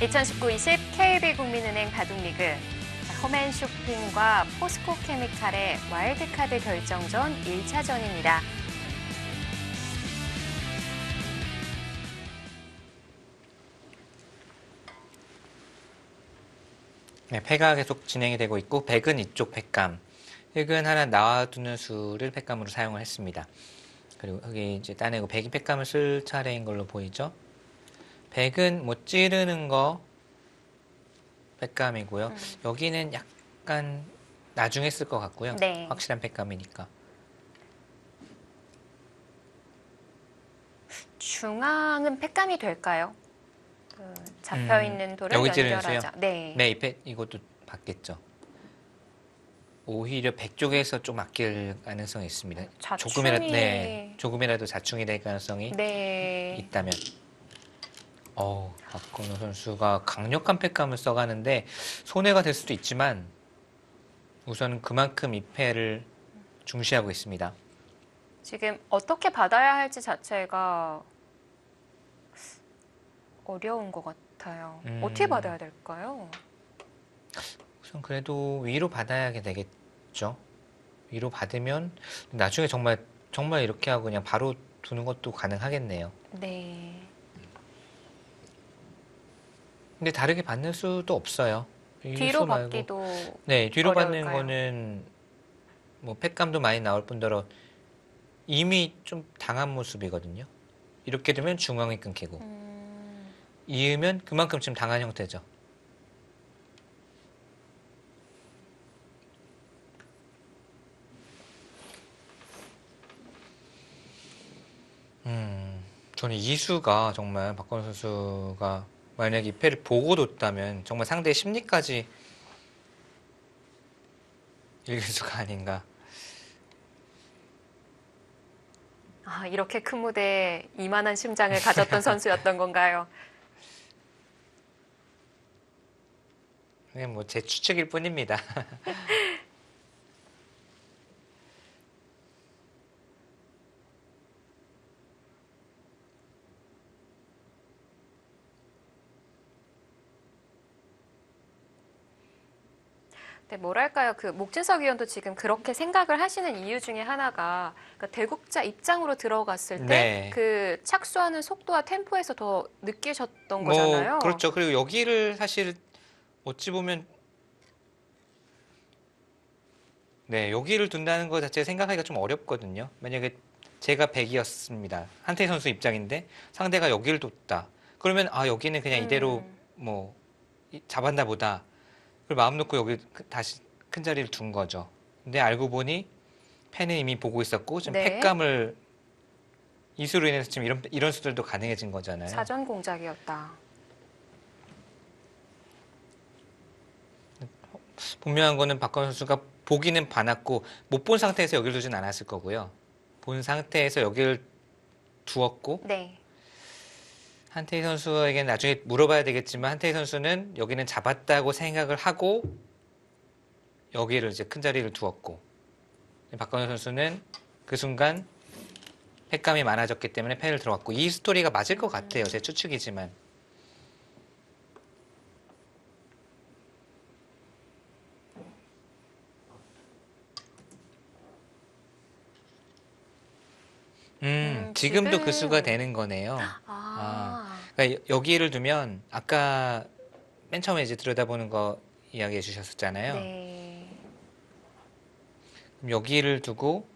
2019-20 KB 국민은행 바둑리그 홈앤쇼핑과 포스코케미칼의 와일드카드 결정전 1차전입니다. 네, 패가 계속 진행이 되고 있고 백은 이쪽 팩감, 흑은 하나 나와두는 수를 팩감으로 사용을 했습니다. 그리고 흑이 이제 따내고 백이 팩감을 쓸 차례인 걸로 보이죠. 백은 뭐 찌르는 거 팩감이고요. 여기는 약간 나중에 쓸 것 같고요. 네. 확실한 팩감이니까. 중앙은 팩감이 될까요? 잡혀있는 돌을 여기 찌르는 연결하자. 수요? 네. 네, 이것도 받겠죠. 오히려 백 쪽에서 좀 아낄 가능성이 있습니다. 자충이... 조금이라도 자충이 될 가능성이 네. 있다면. 박건우 선수가 강력한 팩감을 써가는데 손해가 될 수도 있지만 우선 그만큼 이 패를 중시하고 있습니다. 지금 어떻게 받아야 할지 자체가 어려운 것 같아요. 어떻게 받아야 될까요? 우선 그래도 위로 받아야 되겠죠. 위로 받으면 나중에 정말 이렇게 하고 그냥 바로 두는 것도 가능하겠네요. 네. 근데 다르게 받는 수도 없어요. 뒤로 받기도 네, 뒤로 어려울까요? 받는 거는 뭐 팩감도 많이 나올 뿐더러 이미 좀 당한 모습이거든요. 이렇게 되면 중앙이 끊기고 이으면 그만큼 지금 당한 형태죠. 저는 이수가 정말 박건우 선수가 만약에 이 패를 보고 뒀다면 정말 상대의 심리까지 읽을 수가 아닌가. 이렇게 큰 무대에 이만한 심장을 가졌던 선수였던 건가요? 그냥 뭐 제 추측일 뿐입니다. 네, 뭐랄까요. 목진석 위원도 지금 그렇게 생각을 하시는 이유 중에 하나가 그러니까 대국자 입장으로 들어갔을 때 네. 그 착수하는 속도와 템포에서 더 느끼셨던 거잖아요. 그렇죠. 그리고 여기를 사실 어찌 보면 여기를 둔다는 것 자체 생각하기가 좀 어렵거든요. 만약에 제가 백이었습니다. 한태희 선수 입장인데 상대가 여기를 뒀다. 그러면 여기는 그냥 이대로 뭐 잡았나 보다. 그걸 마음 놓고 여기 다시 큰 자리를 둔 거죠. 근데 알고 보니 팬은 이미 보고 있었고 지금 네. 팩감을 이수로 인해서 지금 이런 수들도 가능해진 거잖아요. 사전 공작이었다. 분명한 거는 박건우 선수가 보기는 봐놨고 못 본 상태에서 여기를 두진 않았을 거고요. 본 상태에서 여기를 두었고 네. 한태희 선수에게는 나중에 물어봐야 되겠지만 한태희 선수는 여기는 잡았다고 생각을 하고 여기를 이제 큰 자리를 두었고 박건우 선수는 그 순간 팩감이 많아졌기 때문에 패를 들어갔고 이 스토리가 맞을 것 같아요. 제 추측이지만. 지금도 그 수가 되는 거네요. 그러니까 여기를 두면 아까 맨 처음에 이제 들여다보는 거 이야기해 주셨었잖아요. 네. 그럼 여기를 두고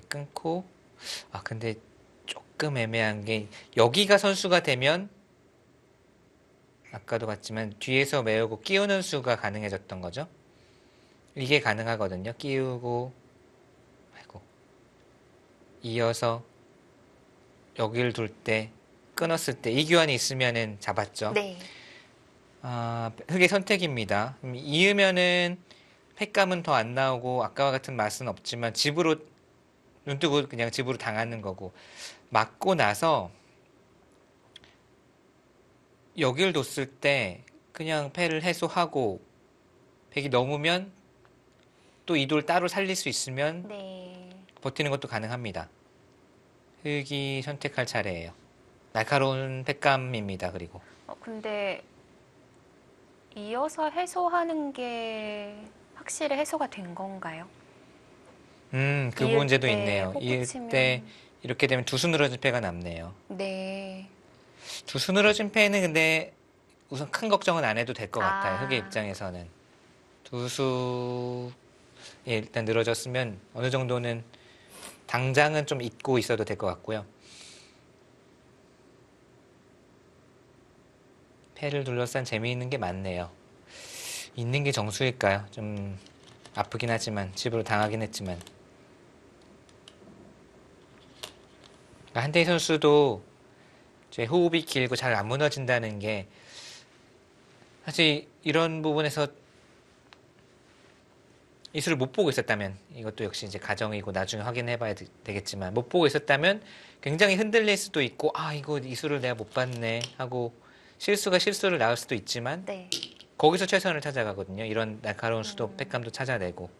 끊고 근데 조금 애매한 게 여기가 선수가 되면 아까도 봤지만 뒤에서 메우고 끼우는 수가 가능해졌던 거죠. 이게 가능하거든요. 끼우고 이어서 여기를 둘 때 끊었을 때 이 교환이 있으면은 잡았죠. 네. 흑의 선택입니다. 이으면은 팩감은 더 안 나오고 아까와 같은 맛은 없지만 집으로 눈 뜨고 그냥 집으로 당하는 거고 맞고 나서 여기를 뒀을 때 그냥 패를 해소하고 백이 넘으면 또 이 돌 따로 살릴 수 있으면 버티는 것도 가능합니다. 흑이 선택할 차례예요. 날카로운 팩감입니다. 그리고 근데 이어서 해소하는 게 확실히 해소가 된 건가요? 그 이을 문제도 때 있네요. 호구 이때 치면 이렇게 되면 두수 늘어진 폐가 남네요. 네. 두수 늘어진 폐는 근데 우선 큰 걱정은 안 해도 될 것 같아요. 흑의 아, 입장에서는. 두수 일단 늘어졌으면 어느 정도는 당장은 좀 잊고 있어도 될 것 같고요. 폐를 둘러싼 재미있는 게 많네요. 있는 게 정수일까요? 좀 아프긴 하지만 집으로 당하긴 했지만 그러니까 한태희 선수도 제 호흡이 길고 잘 안 무너진다는 게 사실 이런 부분에서 이수를 못 보고 있었다면 이것도 역시 이제 가정이고 나중에 확인해 봐야 되겠지만 못 보고 있었다면 굉장히 흔들릴 수도 있고 아 이거 이수를 내가 못 봤네 하고 실수를 낳을 수도 있지만 네. 거기서 최선을 찾아가거든요. 이런 날카로운 수도 음. 팩감도 찾아내고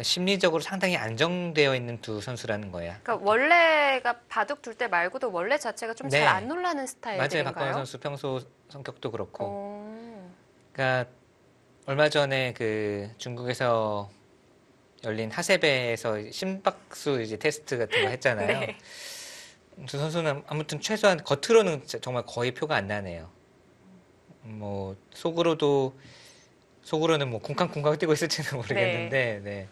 심리적으로 상당히 안정되어 있는 두 선수라는 거야. 그러니까 원래가 바둑 둘 때 말고도 원래 자체가 좀 잘 안 네, 놀라는 맞아요. 박건호 스타일들인가요? 선수 평소 성격도 그렇고. 어, 그러니까 얼마 전에 그 중국에서 열린 하세배에서 심박수 이제 테스트 같은 거 했잖아요. 네. 두 선수는 아무튼 최소한 겉으로는 정말 거의 표가 안 나네요. 뭐 속으로는 뭐 쿵쾅쿵쾅 뛰고 있을지는 네. 모르겠는데, 네.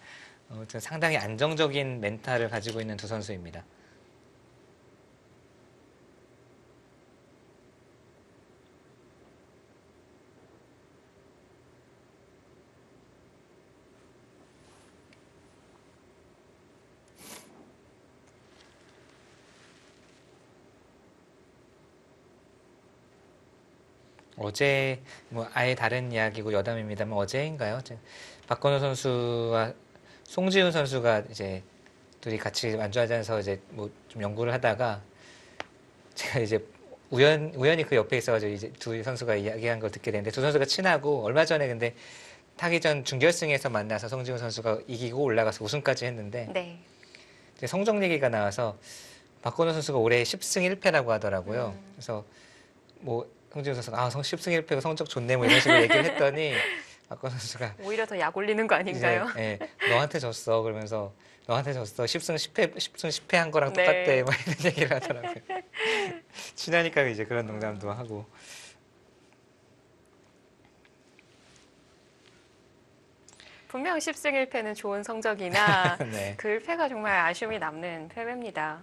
아무튼 상당히 안정적인 멘탈을 가지고 있는 두 선수입니다. 어제 뭐 아예 다른 이야기고 여담입니다만 어제인가요? 박건우 선수와 송지훈 선수가 이제 둘이 같이 완주하자면서 이제 뭐 좀 연구를 하다가 제가 이제 우연히 그 옆에 있어가지고 이제 두 선수가 이야기한 걸 듣게 됐는데 두 선수가 친하고 얼마 전에 근데 타기 전 준결승에서 만나서 송지훈 선수가 이기고 올라가서 우승까지 했는데 네. 이제 성적 얘기가 나와서 박건우 선수가 올해 10승 1패라고 하더라고요. 음. 그래서 뭐 송지훈 선수가 10승 1패고 성적 좋네 뭐 이런 식으로 얘기를 했더니 박건우 선수가 오히려 더 약 올리는 거 이제 아닌가요? 너한테 졌어 그러면서 너한테 졌어 10승 10패 한 거랑 똑같대 네. 뭐 이런 얘기를 하더라고요. 친하니까 이제 그런 농담도 하고 분명 10승 1패는 좋은 성적이나 네. 그 1패가 정말 아쉬움이 남는 패배입니다.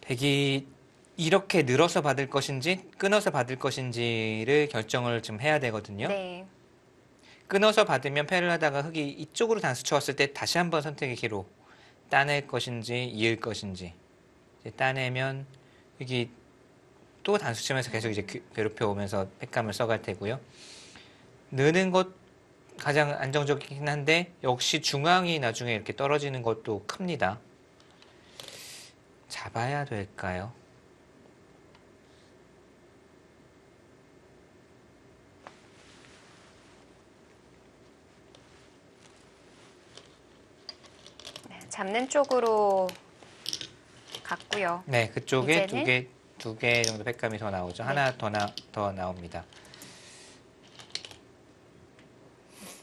백이 이렇게 늘어서 받을 것인지 끊어서 받을 것인지를 결정을 좀 해야 되거든요. 네. 끊어서 받으면 패를 하다가 흙이 이쪽으로 단수 쳐왔을 때 다시 한번 선택의 기로 따낼 것인지 이을 것인지 이제 따내면 흙이 또 단수 치면서 계속 이제 괴롭혀 오면서 팩감을 써갈 테고요. 느는 것 가장 안정적이긴 한데 역시 중앙이 나중에 이렇게 떨어지는 것도 큽니다. 잡아야 될까요? 네, 잡는 쪽으로 갔고요. 네, 그쪽에 이제는 두 개 정도 팩감이 더 나오죠. 네. 하나 더 나옵니다.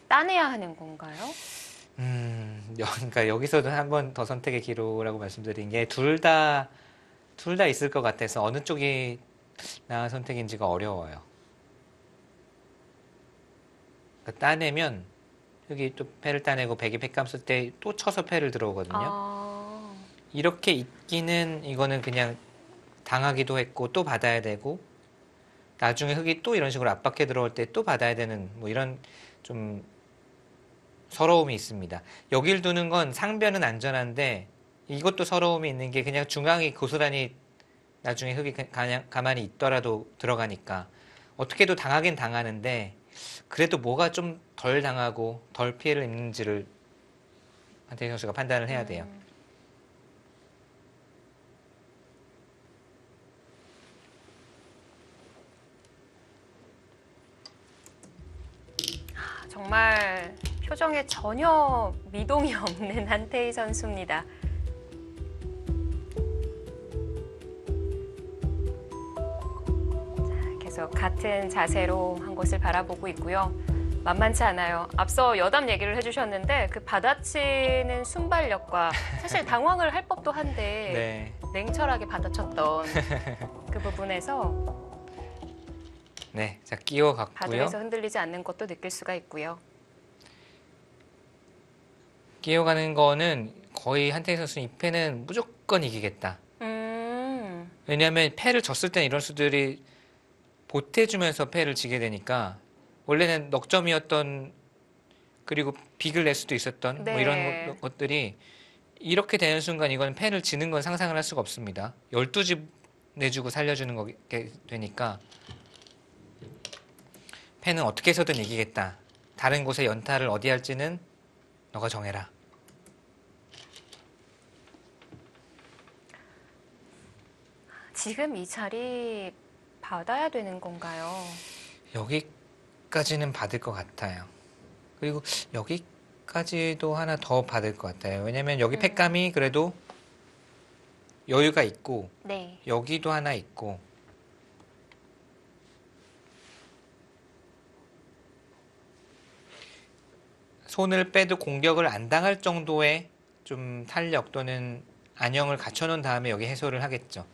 따내야 하는 건가요? 그러니까 여기서도 한 번 더 선택의 기로라고 말씀드린 게 둘 다 있을 것 같아서 어느 쪽이 나은 선택인지가 어려워요. 그러니까 따내면 여기 또 패를 따내고 백이 팩감 쓸 때 또 쳐서 패를 들어오거든요. 아, 이렇게 있기는 이거는 그냥 당하기도 했고 또 받아야 되고 나중에 흙이 또 이런 식으로 압박해 들어올 때 또 받아야 되는 뭐 이런 좀 서러움이 있습니다. 여길 두는 건 상변은 안전한데 이것도 서러움이 있는 게 그냥 중앙이 고스란히 나중에 흙이 가만히 있더라도 들어가니까 어떻게도 당하긴 당하는데 그래도 뭐가 좀 덜 당하고 덜 피해를 입는지를 한태희 선수가 판단을 해야 돼요. 정말 표정에 전혀 미동이 없는 한태희 선수입니다. 자, 계속 같은 자세로 한 곳을 바라보고 있고요. 만만치 않아요. 앞서 여담 얘기를 해주셨는데 그 받아치는 순발력과 사실 당황을 할 법도 한데 네. 냉철하게 받아쳤던 그 부분에서 네. 자, 끼워갔고요. 바둑에서 흔들리지 않는 것도 느낄 수가 있고요. 끼워가는 거는 거의 한태희 선수 이 패는 무조건 이기겠다. 왜냐하면 패를 졌을 땐 이런 수들이 보태주면서 패를 지게 되니까 원래는 넉점이었던 그리고 빅을 낼 수도 있었던 뭐 네. 이런 것들이 이렇게 되는 순간 이건 패를 지는 건 상상을 할 수가 없습니다. 12집 내주고 살려주는 거게 되니까 패는 어떻게 해서든 이기겠다. 다른 곳에 연타를 어디 할지는 너가 정해라. 지금 이 자리 받아야 되는 건가요? 여기까지는 받을 것 같아요. 그리고 여기까지도 하나 더 받을 것 같아요. 왜냐면 여기 패감이 그래도 여유가 있고 네. 여기도 하나 있고 손을 빼도 공격을 안 당할 정도의 좀 탄력 또는 안형을 갖춰놓은 다음에 여기 해소를 하겠죠.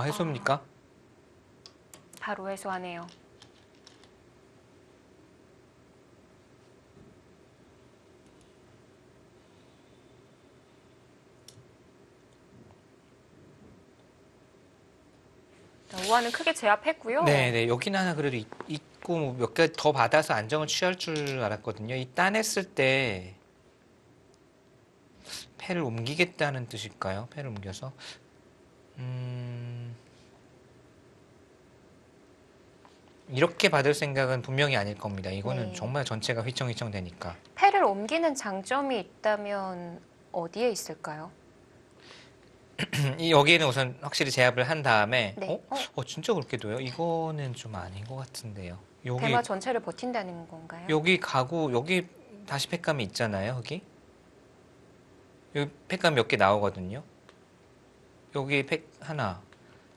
해소입니까? 바로 해소하네요. 우한은 크게 제압했고요. 네. 여기는 하나 그래도 있고 몇 개 더 받아서 안정을 취할 줄 알았거든요. 이 따냈을 때 패를 옮기겠다는 뜻일까요? 패를 옮겨서 이렇게 받을 생각은 분명히 아닐 겁니다. 이거는 네. 정말 전체가 휘청휘청 되니까. 패를 옮기는 장점이 있다면 어디에 있을까요? 여기에는 우선 확실히 제압을 한 다음에 네. 진짜 그렇게 둬요? 이거는 좀 아닌 것 같은데요. 대마 전체를 버틴다는 건가요? 여기 가고 여기 다시 팩감이 있잖아요. 여기 팩감 몇 개 나오거든요. 여기 팩 하나,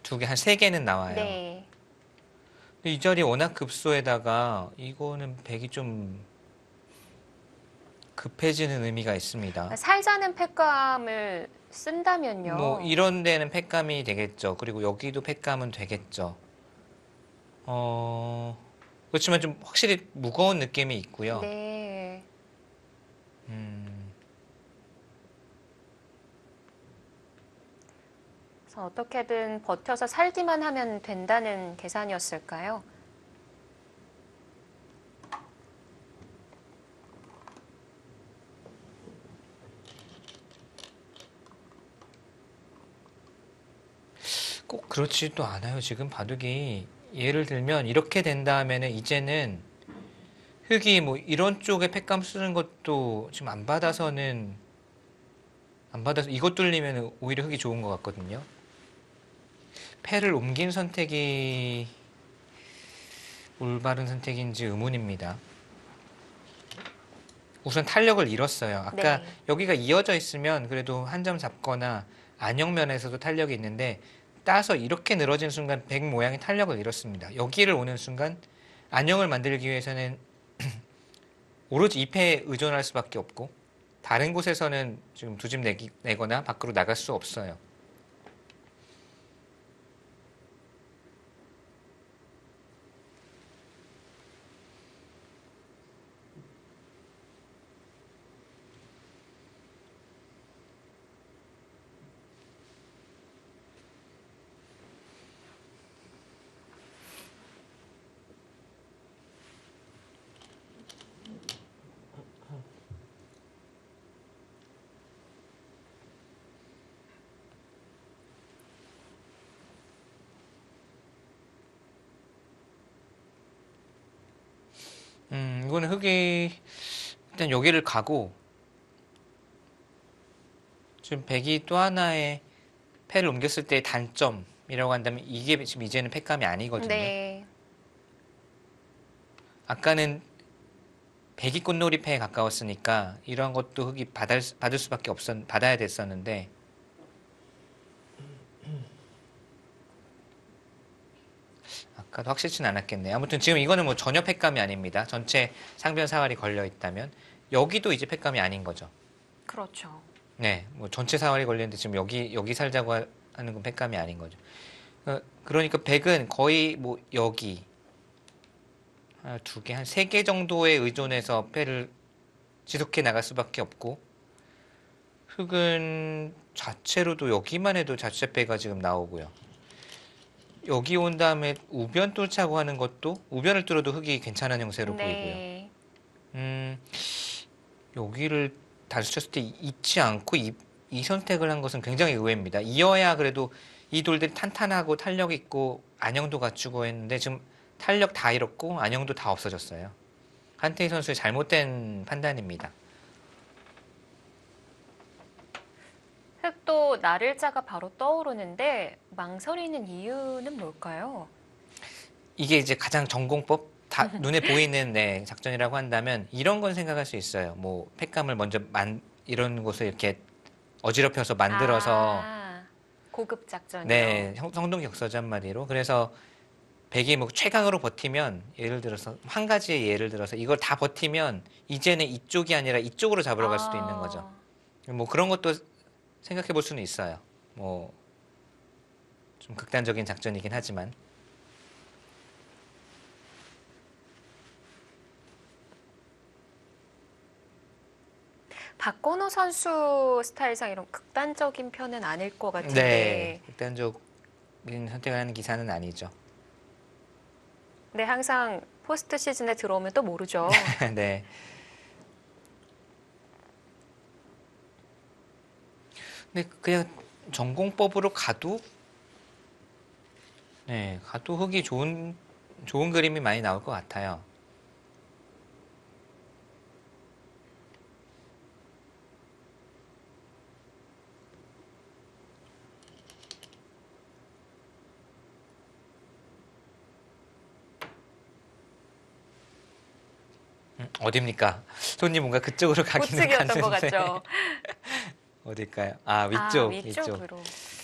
두 개, 한 세 개는 나와요. 네. 근데 이 자리 워낙 급소에다가 이거는 백이 좀 급해지는 의미가 있습니다. 살자는 팩감을 쓴다면요. 뭐 이런 데는 팩감이 되겠죠. 그리고 여기도 팩감은 되겠죠. 그렇지만 좀 확실히 무거운 느낌이 있고요. 네. 그래서 어떻게든 버텨서 살기만 하면 된다는 계산이었을까요? 꼭 그렇지도 않아요. 지금 바둑이 예를 들면 이렇게 된 다음에는 이제는 흙이 뭐 이런 쪽에 팩감 쓰는 것도 지금 안 받아서 이것 뚫리면 오히려 흙이 좋은 것 같거든요. 패를 옮긴 선택이 올바른 선택인지 의문입니다. 우선 탄력을 잃었어요. 아까 네. 여기가 이어져 있으면 그래도 한 점 잡거나 안형면에서도 탄력이 있는데 따서 이렇게 늘어진 순간 백 모양의 탄력을 잃었습니다. 여기를 오는 순간 안형을 만들기 위해서는 오로지 잎에 의존할 수밖에 없고 다른 곳에서는 지금 두 집 내거나 밖으로 나갈 수 없어요. 이거는 흙이 일단 여기를 가고 지금 백이 또 하나의 패를 옮겼을 때의 단점이라고 한다면 이게 지금 이제는 패감이 아니거든요. 네. 아까는 백이 꽃놀이 패에 가까웠으니까 이런 것도 흑이 받을 수밖에 받아야 됐었는데 아까도 확실치는 않았겠네요. 아무튼 지금 이거는 뭐 전혀 패감이 아닙니다. 전체 상변 사활이 걸려 있다면 여기도 이제 패감이 아닌 거죠. 그렇죠. 네, 뭐 전체 사활이 걸렸는데 지금 여기 살자고 하는 건 패감이 아닌 거죠. 그러니까 백은 거의 뭐 여기 하나, 두 개, 한 세 개 정도에 의존해서 패를 지속해 나갈 수밖에 없고 흑은 자체로도 여기만 해도 자체 패가 지금 나오고요. 여기 온 다음에 우변 뚫자고 하는 것도 우변을 뚫어도 흑이 괜찮은 형세로 보이고요. 네. 여기를 다수쳤을 때 잊지 않고 이 선택을 한 것은 굉장히 의외입니다. 이어야 그래도 이 돌들이 탄탄하고 탄력 있고 안형도 갖추고 했는데 지금 탄력 다 잃었고 안형도 다 없어졌어요. 한태희 선수의 잘못된 판단입니다. 흑도 날일자가 바로 떠오르는데 망설이는 이유는 뭘까요? 이게 이제 가장 전공법 다 눈에 보이는 네, 작전이라고 한다면 이런 건 생각할 수 있어요. 뭐 팩감을 먼저 이런 곳을 이렇게 어지럽혀서 만들어서 고급 작전이요. 네, 성동격서죠 한마디로. 그래서 백이 뭐 최강으로 버티면 예를 들어서 한 가지의 예를 들어서 이걸 다 버티면 이제는 이쪽이 아니라 이쪽으로 잡으러 갈 수도 있는 거죠. 뭐 그런 것도 생각해 볼 수는 있어요. 뭐 좀 극단적인 작전이긴 하지만. 박건호 선수 스타일상 이런 극단적인 편은 아닐 것 같은데. 네, 극단적인 선택을 하는 기사는 아니죠. 네, 항상 포스트 시즌에 들어오면 또 모르죠. 네. 근데 그냥 전공법으로 가도 흑이 좋은 그림이 많이 나올 것 같아요. 어딥니까? 손님 뭔가 그쪽으로 가기는 우측이었던 것 갔는데. 같죠. 어딜까요? 아, 위쪽. 위쪽으로.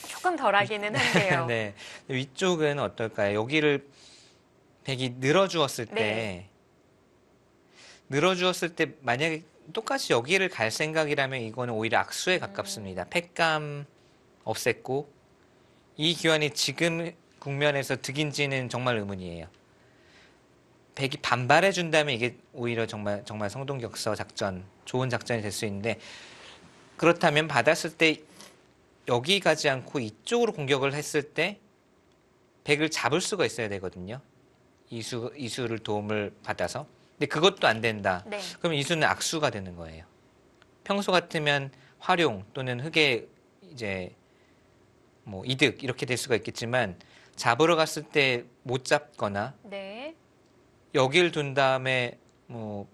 조금 덜하기는 한데요. 네. 위쪽은 어떨까요? 여기를 백이 늘어주었을 때 만약에 똑같이 여기를 갈 생각이라면 이거는 오히려 악수에 가깝습니다. 팩감 없앴고 이 교환이 지금 국면에서 득인지는 정말 의문이에요. 백이 반발해 준다면 이게 오히려 정말 성동격서 작전, 좋은 작전이 될 수 있는데 그렇다면 받았을 때 여기 가지 않고 이쪽으로 공격을 했을 때 백을 잡을 수가 있어야 되거든요. 이수를 도움을 받아서. 근데 그것도 안 된다. 네. 그럼 이수는 악수가 되는 거예요. 평소 같으면 활용 또는 흑의 이제 뭐 이득 이렇게 될 수가 있겠지만 잡으러 갔을 때 못 잡거나 네. 여기를 둔 다음에 뭐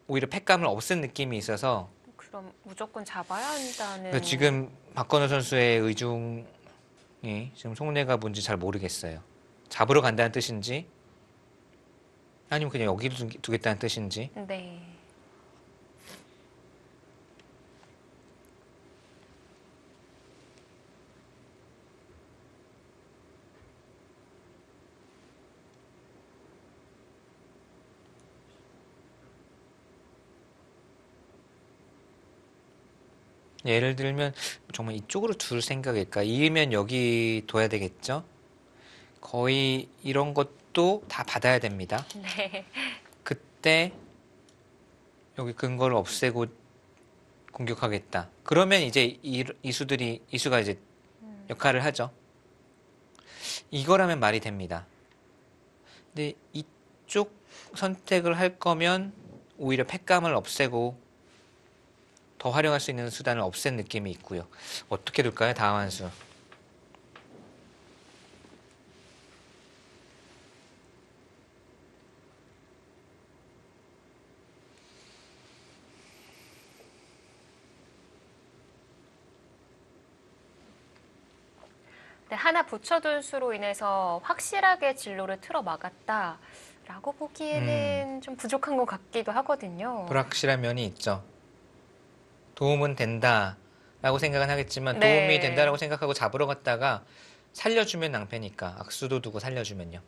오히려 팩감을 없앤 느낌이 있어서 그럼 무조건 잡아야 한다는. 그러니까 지금 박건우 선수의 의중이 지금 속내가 뭔지 잘 모르겠어요. 잡으러 간다는 뜻인지 아니면 그냥 여기를 두겠다는 뜻인지. 네. 예를 들면 정말 이쪽으로 둘 생각일까? 이으면 여기 둬야 되겠죠? 거의 이런 것도 다 받아야 됩니다. 네. 그때 여기 근거를 없애고 공격하겠다. 그러면 이제 이수가 이제 역할을 하죠. 이거라면 말이 됩니다. 근데 이쪽 선택을 할 거면 오히려 팩감을 없애고 더 활용할 수 있는 수단을 없앤 느낌이 있고요. 어떻게 될까요? 다음 한 수. 근데 하나 붙여둔 수로 인해서 확실하게 진로를 틀어 막았다라고 보기에는 좀 부족한 것 같기도 하거든요. 불확실한 면이 있죠. 도움은 된다라고 생각은 하겠지만 도움이 네. 된다라고 생각하고 잡으러 갔다가 살려주면 낭패니까 악수도 두고 살려주면요.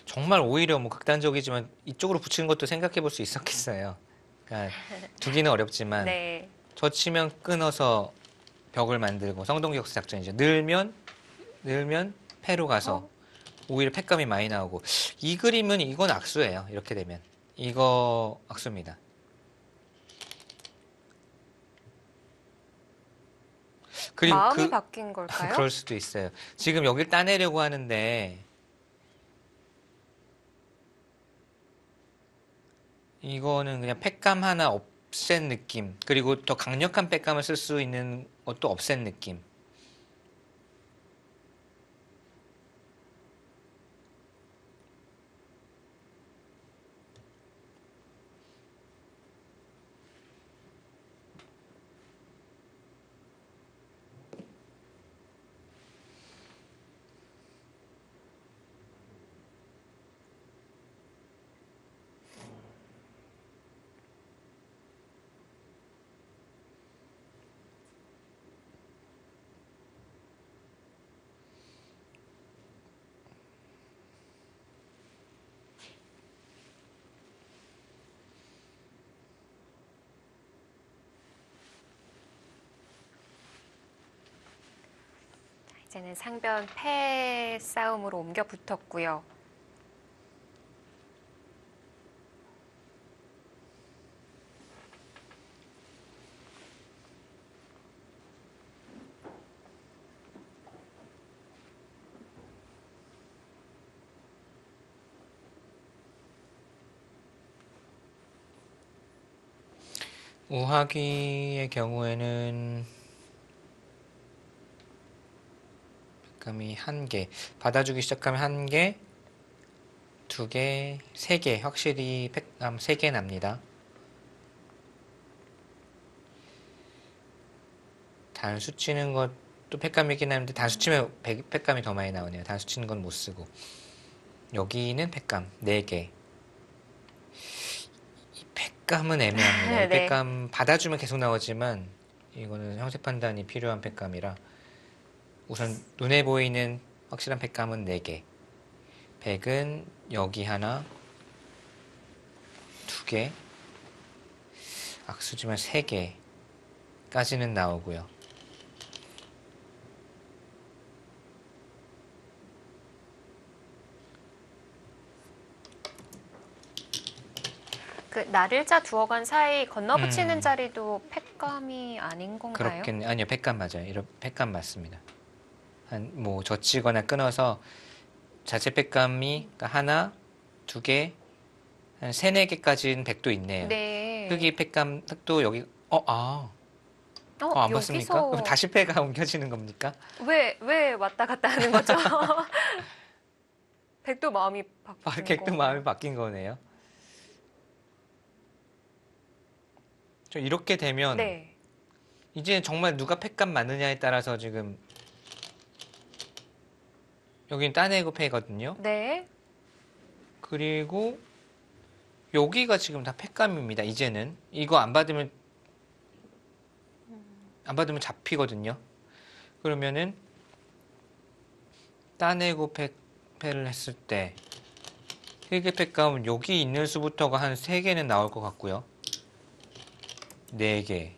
정말 오히려 뭐 극단적이지만 이쪽으로 붙이는 것도 생각해 볼 수 있었겠어요. 그러니까 두기는 어렵지만 네. 젖히면 끊어서 벽을 만들고 성동격수 작전이죠. 늘면 패로 가서 오히려 패감이 많이 나오고 이 그림은 이건 악수예요. 이렇게 되면 이거 악수입니다. 그리고 마음이 바뀐 걸까요? 그럴 수도 있어요. 지금 여길 따내려고 하는데 이거는 그냥 팩감 하나 없앤 느낌. 그리고 더 강력한 팩감을 쓸 수 있는 것도 없앤 느낌. 이제는 상변 패 싸움으로 옮겨 붙었고요. 우하기의 경우에는 팩감이 한 개, 받아주기 시작하면 한 개, 두 개, 세 개, 확실히 팩감 세 개 납니다. 단수 치는 것도 팩감이긴 한데 단수 치면 팩감이 더 많이 나오네요. 단수 치는 건 못 쓰고 여기는 팩감 4개. 이 팩감은 애매합니다. 이 네. 팩감 받아주면 계속 나오지만 이거는 형세 판단이 필요한 팩감이라 우선 눈에 보이는 확실한 팩감은 4개. 백은 여기 하나, 2개, 악수지만 3개까지는 나오고요. 그 날일자 두어 간 사이 건너붙이는 자리도 팩감이 아닌 건가요? 그렇겠네. 아니요, 팩감 맞아요. 이런 팩감 맞습니다. 한 뭐 젖히거나 끊어서 자체 팩감이 그러니까 하나, 2개, 한 3, 4개까지는 백도 있네요. 네. 흙이 팩감 흙도 여기 안 봤습니까? 여기서 그럼 다시 패가 옮겨지는 겁니까? 왜 왔다 갔다 하는 거죠? 백도 마음이 바뀐 객도 건가요? 마음이 바뀐 거네요. 저 이렇게 되면 네. 이제 정말 누가 팩감 맞느냐에 따라서 지금 여기는 따내고 패거든요. 네. 그리고 여기가 지금 다 팩감입니다. 이제는 이거 안 받으면 잡히거든요. 그러면은 따내고 패를 했을 때 힐개 팩감은 여기 있는 수부터가 한 3개는 나올 것 같고요. 4개.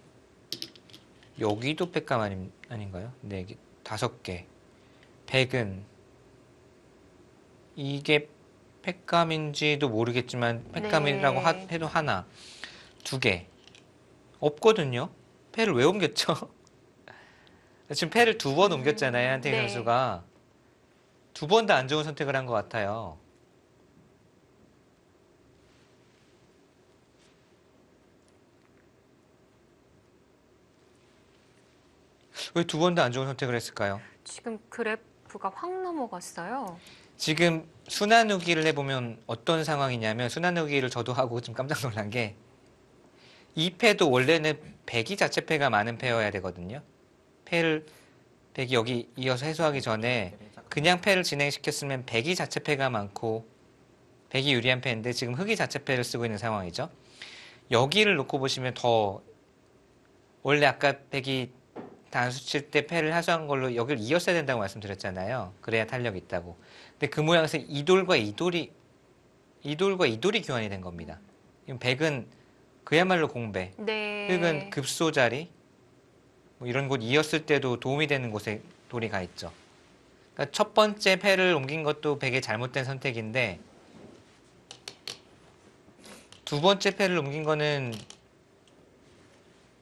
여기도 팩감 아닌가요? 4개, 5개. 백은 이게 팩감인지도 모르겠지만 팩감이라고 네. 해도 하나, 2개. 없거든요. 패를 왜 옮겼죠? 지금 패를 2번 옮겼잖아요. 한태희 네. 선수가. 2번 다 안 좋은 선택을 한 것 같아요. 왜 두 번 다 안 좋은 선택을 했을까요? 지금 그래프가 확 넘어갔어요. 지금 순환우기를 해보면 어떤 상황이냐면 순환우기를 저도 하고 좀 깜짝 놀란 게 이 패도 원래는 백이 자체 패가 많은 패여야 되거든요. 백이 여기 이어서 해소하기 전에 그냥 패를 진행시켰으면 백이 자체 패가 많고 백이 유리한 패인데 지금 흑이 자체 패를 쓰고 있는 상황이죠. 여기를 놓고 보시면 더 원래 아까 백이 단수 칠 때 패를 하소한 걸로 여기를 이었어야 된다고 말씀드렸잖아요. 그래야 탄력이 있다고. 근데 그 모양에서 이돌과 이돌이 교환이 된 겁니다. 백은 그야말로 공배, 네. 흑은 급소 자리, 뭐 이런 곳 이었을 때도 도움이 되는 곳에 돌이 가 있죠. 그러니까 첫 번째 패를 옮긴 것도 백의 잘못된 선택인데 두 번째 패를 옮긴 거는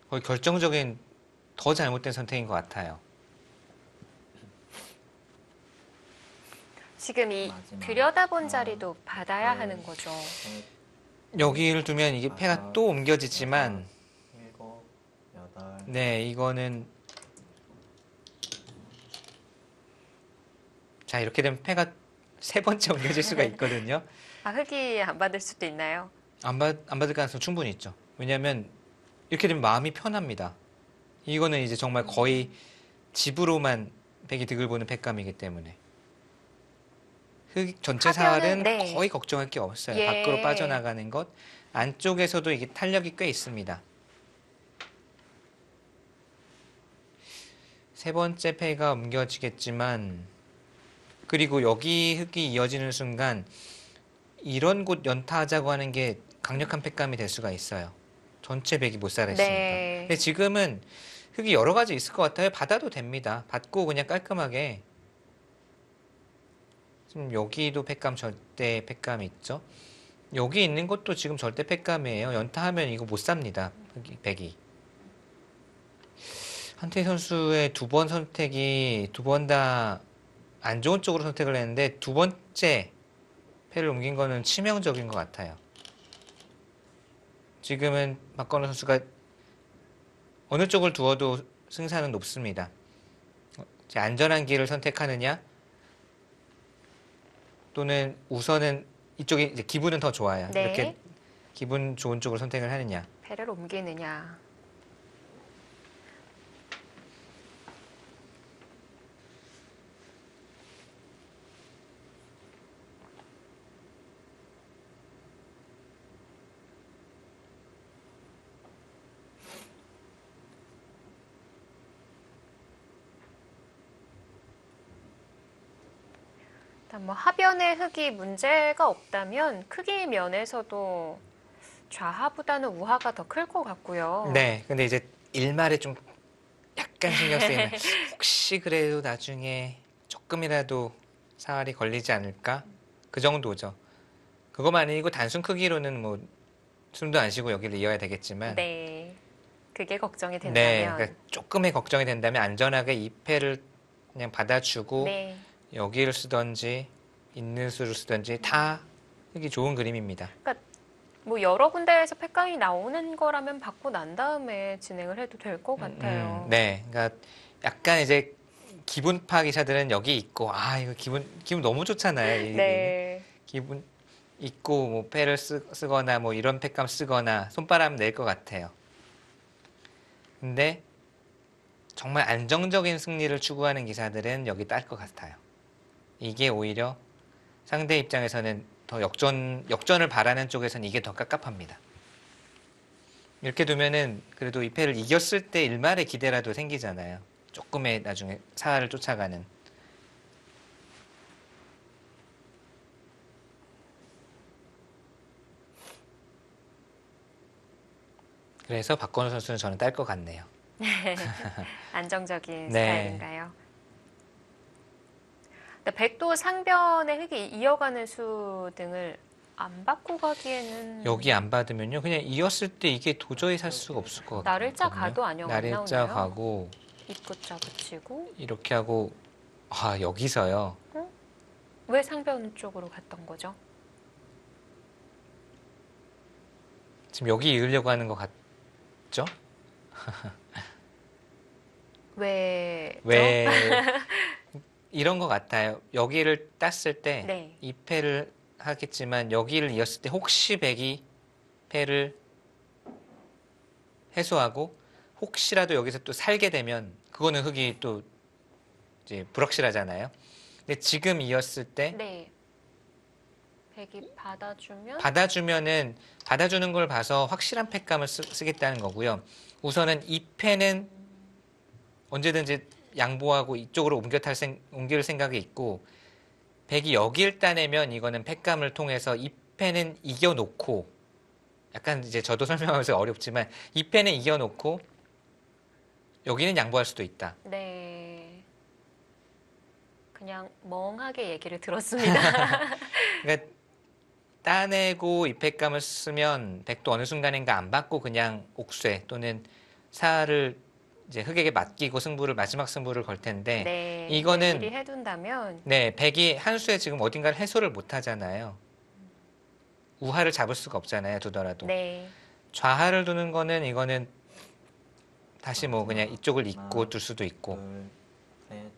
거의 결정적인 더 잘못된 선택인 것 같아요. 지금 이 마지막. 들여다본 자리도 받아야 하는 거죠. 여기를 두면 이게 패가 또 옮겨지지만 7, 8. 네, 이거는 자 이렇게 되면 패가 세 번째 옮겨질 수가 있거든요. 아, 흑이 안 받을 수도 있나요? 안 받을 가능성 충분히 있죠. 왜냐하면 이렇게 되면 마음이 편합니다. 이거는 이제 정말 거의 집으로만 백이 득을 보는 패감이기 때문에 흑 전체 사활은 네. 거의 걱정할 게 없어요. 예. 밖으로 빠져나가는 것 안쪽에서도 이게 탄력이 꽤 있습니다. 세 번째 패가 옮겨지겠지만 그리고 여기 흑이 이어지는 순간 이런 곳 연타하자고 하는 게 강력한 패감이 될 수가 있어요. 전체 백이 못 살아있으니까. 네. 근데 지금은 흑이 여러 가지 있을 것 같아요. 받아도 됩니다. 받고 그냥 깔끔하게. 지금 여기도 패감 절대 패감이 있죠. 여기 있는 것도 지금 절대 패감이에요. 연타하면 이거 못 삽니다. 백이. 한태희 선수의 두 번 선택이 두 번 다 안 좋은 쪽으로 선택을 했는데 두 번째 패를 옮긴 거는 치명적인 것 같아요. 지금은 박건우 선수가 어느 쪽을 두어도 승산은 높습니다. 안전한 길을 선택하느냐 또는 우선은 이쪽이 이제 기분은 더 좋아요. 네. 이렇게 기분 좋은 쪽을 선택을 하느냐. 패를 옮기느냐. 일단 뭐 하변의 흑이 문제가 없다면 크기 면에서도 좌하보다는 우하가 더 클 것 같고요. 네. 근데 이제 일말에 좀 약간 신경 쓰이면 혹시 그래도 나중에 조금이라도 사활이 걸리지 않을까? 그 정도죠. 그것만 아니고 단순 크기로는 뭐 숨도 안 쉬고 여기를 이어야 되겠지만 네. 그게 걱정이 네, 된다면. 그러니까 조금의 걱정이 된다면 안전하게 이 패를 그냥 받아주고 네. 여기를 쓰던지 있는 수를 쓰던지 다 하기 좋은 그림입니다. 뭐 여러 군데에서 패감이 나오는 거라면 받고 난 다음에 진행을 해도 될 것 같아요. 네, 그러니까 약간 이제 기분파 기사들은 여기 있고 아 이거 기분 너무 좋잖아요. 네. 기분 있고 뭐 패를 쓰거나 뭐 이런 패감 쓰거나 손바람 낼 것 같아요. 근데 정말 안정적인 승리를 추구하는 기사들은 여기 딸 것 같아요. 이게 오히려 상대 입장에서는 더 역전을 바라는 쪽에서는 이게 더 깝깝합니다. 이렇게 두면은 그래도 이 패를 이겼을 때 일말의 기대라도 생기잖아요. 조금의 나중에 사활을 쫓아가는. 그래서 박건우 선수는 저는 딸 것 같네요. 안정적인 네. 스타일인가요? 백도 상변의 흑이 이어가는 수 등을 안 받고 가기에는 여기 안 받으면요. 그냥 이었을 때 이게 도저히 살 수가 없을 것 같거든요. 날일자 가도 안녕 안 날일자 나오나요? 가고 입구자 붙이고 이렇게 하고 아 여기서요. 왜 상변 쪽으로 갔던 거죠? 지금 여기 이으려고 하는 것 같죠? 왜? 왜 이런 것 같아요. 여기를 땄을 때 네. 2패를 하겠지만 여기를 이었을 때 혹시 백이 패를 해소하고 혹시라도 여기서 또 살게 되면 그거는 흙이 또 이제 불확실하잖아요. 근데 지금 이었을 때 네. 백이 받아주면? 받아주는 걸 봐서 확실한 패감을 쓰겠다는 거고요. 우선은 이 패는 언제든지 양보하고 이쪽으로 옮길 생각이 있고 백이 여기를 따내면 이거는 패감을 통해서 이 패는 이겨놓고 약간 이제 저도 설명하면서 어렵지만 이 패는 이겨놓고 여기는 양보할 수도 있다. 네. 그냥 멍하게 얘기를 들었습니다. 그러니까 따내고 입획감을 쓰면 백도 어느 순간인가 안 받고 그냥 옥쇠 또는 사를 이제 흙에게 맡기고 마지막 승부를 걸 텐데 네. 이거는 미리 해둔다면 네 백이 한 수에 지금 어딘가를 해소를 못 하잖아요. 우하를 잡을 수가 없잖아요. 두더라도 네. 좌하를 두는 거는 이거는 다시 뭐 그냥 이쪽을 잇고 하나, 둘 수도 있고 둘, 셋,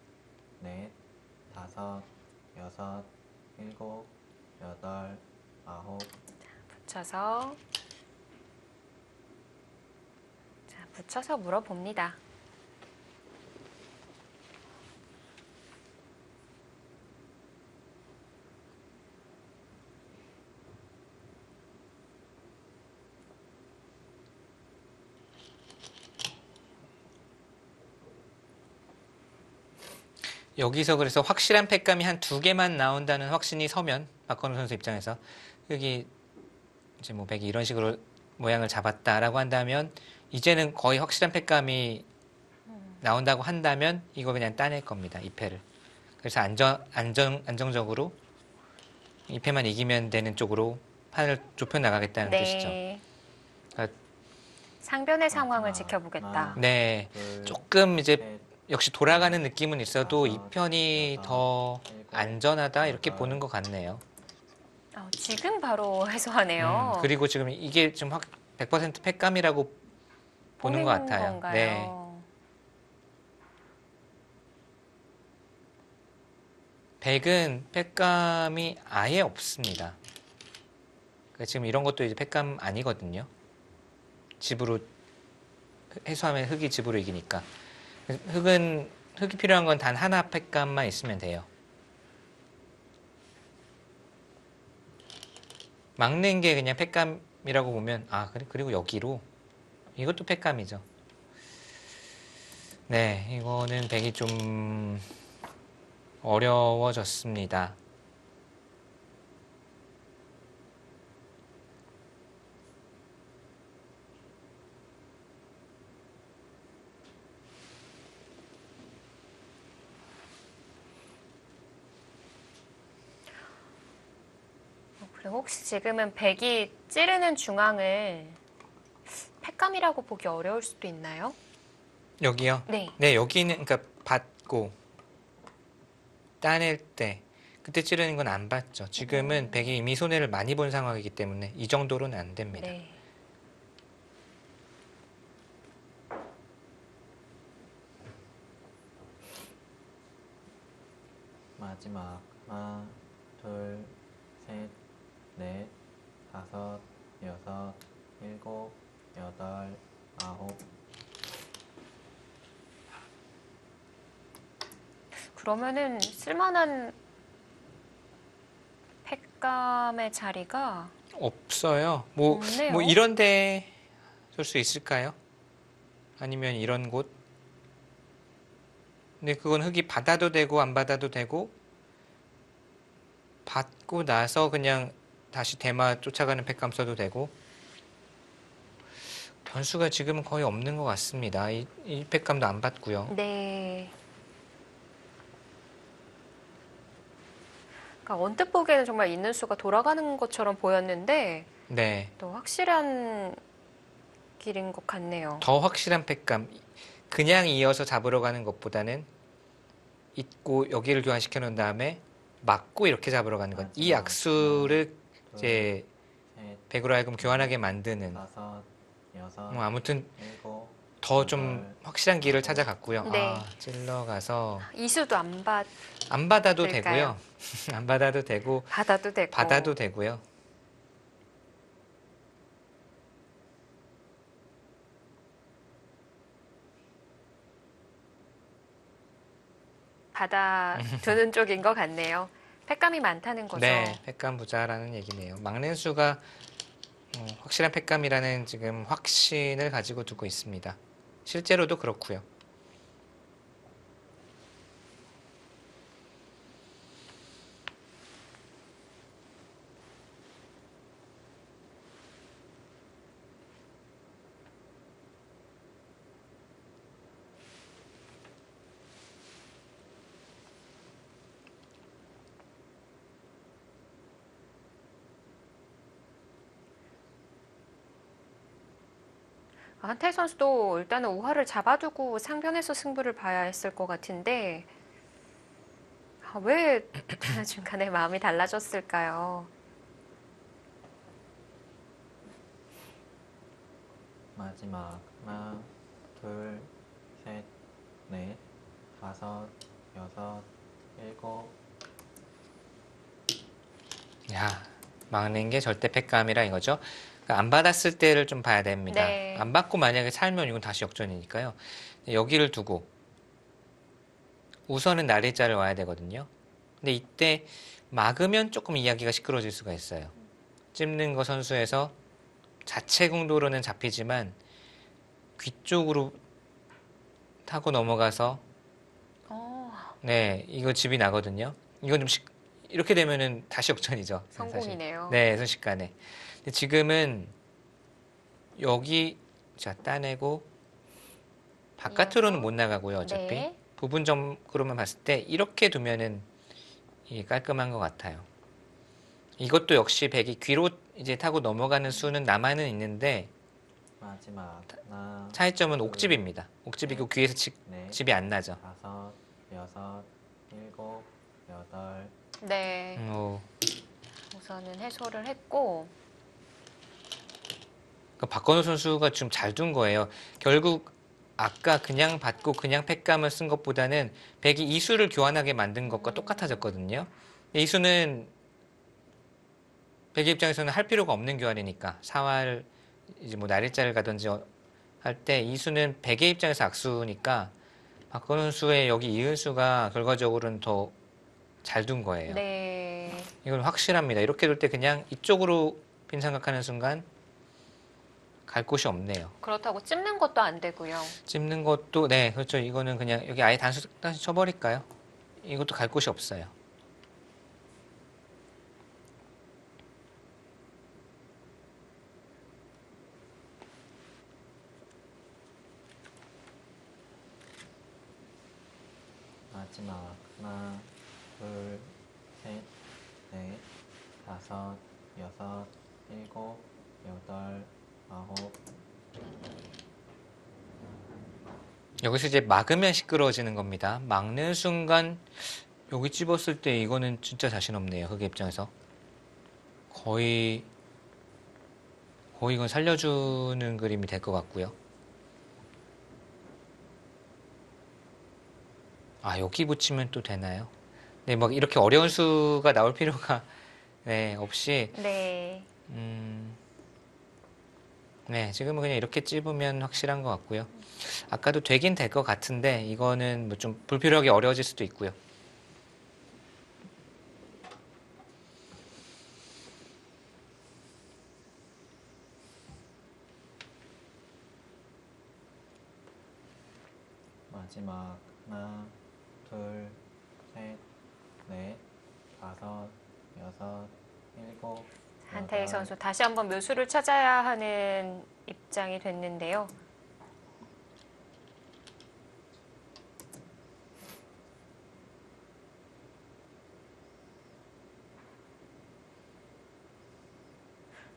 넷, 다섯, 여섯, 일곱, 여덟, 아홉. 붙여서 자, 붙여서 물어봅니다. 여기서 그래서 확실한 패감이 한 두 개만 나온다는 확신이 서면 박건우 선수 입장에서 여기 이제 뭐 백이 이런 식으로 모양을 잡았다라고 한다면 이제는 거의 확실한 패감이 나온다고 한다면 이거 그냥 따낼 겁니다. 이 패를. 그래서 안정적으로 이 패만 이기면 되는 쪽으로 판을 좁혀 나가겠다는 뜻이죠. 네. 그러니까 상변의 상황을 마지막 지켜보겠다. 하나, 네, 둘, 조금 이제 셋, 역시 돌아가는 느낌은 있어도 이 다섯, 편이 여섯, 더 일곱, 안전하다 이렇게 여덟. 보는 것 같네요. 지금 바로 해소하네요. 그리고 지금 이게 지금 100% 패감이라고 보는 것 같아요. 건가요? 네. 백은 패감이 아예 없습니다. 그러니까 지금 이런 것도 이제 패감 아니거든요. 집으로 해소하면 흙이 집으로 이기니까. 흙이 필요한 건 단 하나 패감만 있으면 돼요. 막는 게 그냥 패감이라고 보면 그래 그리고 여기로 이것도 패감이죠. 네, 이거는 백이 좀 어려워졌습니다. 그리고 혹시 지금은 백이 찌르는 중앙을 패감이라고 보기 어려울 수도 있나요? 여기요? 네. 네, 여기는 그러니까 받고 따낼 때 그때 찌르는 건 안 받죠. 지금은 백이 이미 손해를 많이 본 상황이기 때문에 이 정도로는 안 됩니다. 네. 마지막 하나, 둘, 셋, 넷, 다섯, 여섯, 일곱, 여덟, 아홉. 그러면은 쓸만한 패감의 자리가 없어요. 없네요. 뭐 이런데 쏠 수 있을까요? 아니면 이런 곳? 근데 그건 흙이 받아도 되고 안 받아도 되고 받고 나서 그냥 다시 대마 쫓아가는 패감 써도 되고 변수가 지금은 거의 없는 것 같습니다. 이 패감도 안 받고요. 네. 그러니까 언뜻 보기에는 정말 있는 수가 돌아가는 것처럼 보였는데 네, 또 확실한 길인 것 같네요. 더 확실한 패감. 그냥 이어서 잡으러 가는 것보다는 있고 여기를 교환시켜 놓은 다음에 맞고 이렇게 잡으러 가는 건 이 악수를 이제 셋, 백으로 하여금 교환하게 만드는 다섯, 여섯, 아무튼 일곱, 더 좀 확실한 길을 찾아갔고요. 네. 아, 찔러가서 이수도 안 안 받아도 될까요? 되고요. 안 받아도 되고 받아도 되고. 받아도 되고요. 받아두는 쪽인 것 같네요. 팩감이 많다는 거죠. 네, 팩감 부자라는 얘기네요. 막는 수가 확실한 팩감이라는 지금 확신을 가지고 두고 있습니다. 실제로도 그렇고요. 한태 선수도 일단은 우하를 잡아두고 상변에서 승부를 봐야 했을 것 같은데 왜 중간에 마음이 달라졌을까요? 마지막 하나, 둘, 셋, 넷, 다섯, 여섯, 일곱. 야, 막는 게 절대 팩감이라 이거죠. 그러니까 안 받았을 때를 좀 봐야 됩니다. 네. 안 받고 만약에 살면 이건 다시 역전이니까요. 여기를 두고 우선은 나리자를 와야 되거든요. 근데 이때 막으면 조금 이야기가 시끄러질 수가 있어요. 찝는 거 선수에서 자체 궁도로는 잡히지만 귀 쪽으로 타고 넘어가서 네, 이거 집이 나거든요. 이건 좀 이렇게 되면은 다시 역전이죠. 성공이네요. 사실. 네, 순식간에. 근데 지금은 여기 자 따내고 바깥으로는 못 나가고요. 어차피 네. 부분적으로만 봤을 때 이렇게 두면은 이게 깔끔한 것 같아요. 이것도 역시 백이 귀로 이제 타고 넘어가는 수는 남아는 있는데 마지막 하나, 차이점은 둘, 옥집입니다. 옥집이고 귀에서 넷, 집이 안 나죠. 다섯, 여섯, 일곱, 여덟. 네. 우선은 해소를 했고 그러니까 박건우 선수가 좀 잘 둔 거예요. 결국 아까 그냥 받고 그냥 팩감을 쓴 것보다는 백이 이수를 교환하게 만든 것과 똑같아졌거든요. 이수는 백의 입장에서는 할 필요가 없는 교환이니까 사활 이제 뭐 날일자를 가든지 할 때 이수는 백의 입장에서 악수니까 박건우 선수의 여기 이은수가 결과적으로는 더 잘 둔 거예요. 네. 이건 확실합니다. 이렇게 둘 때 그냥 이쪽으로 빈 생각하는 순간 갈 곳이 없네요. 그렇다고 찝는 것도 안 되고요. 찝는 것도 네 그렇죠. 이거는 그냥 여기 아예 단수 쳐버릴까요? 이것도 갈 곳이 없어요. 마지막 하나, 둘, 셋, 넷, 다섯, 여섯, 일곱, 여덟, 아홉. 여기서 이제 막으면 시끄러워지는 겁니다. 막는 순간 여기 찝었을 때 이거는 진짜 자신 없네요. 흑의 입장에서 거의 이건 살려주는 그림이 될 것 같고요. 아 여기 붙이면 또 되나요? 네, 막 이렇게 어려운 수가 나올 필요가 네, 없이 네. 네, 지금은 그냥 이렇게 찝으면 확실한 것 같고요. 아까도 되긴 될 것 같은데 이거는 뭐 좀 불필요하게 어려워질 수도 있고요. 마지막 하나, 둘, 셋, 넷, 다섯, 여섯, 일곱. 한태희 여덟. 선수 다시 한번 묘수를 찾아야 하는 입장이 됐는데요.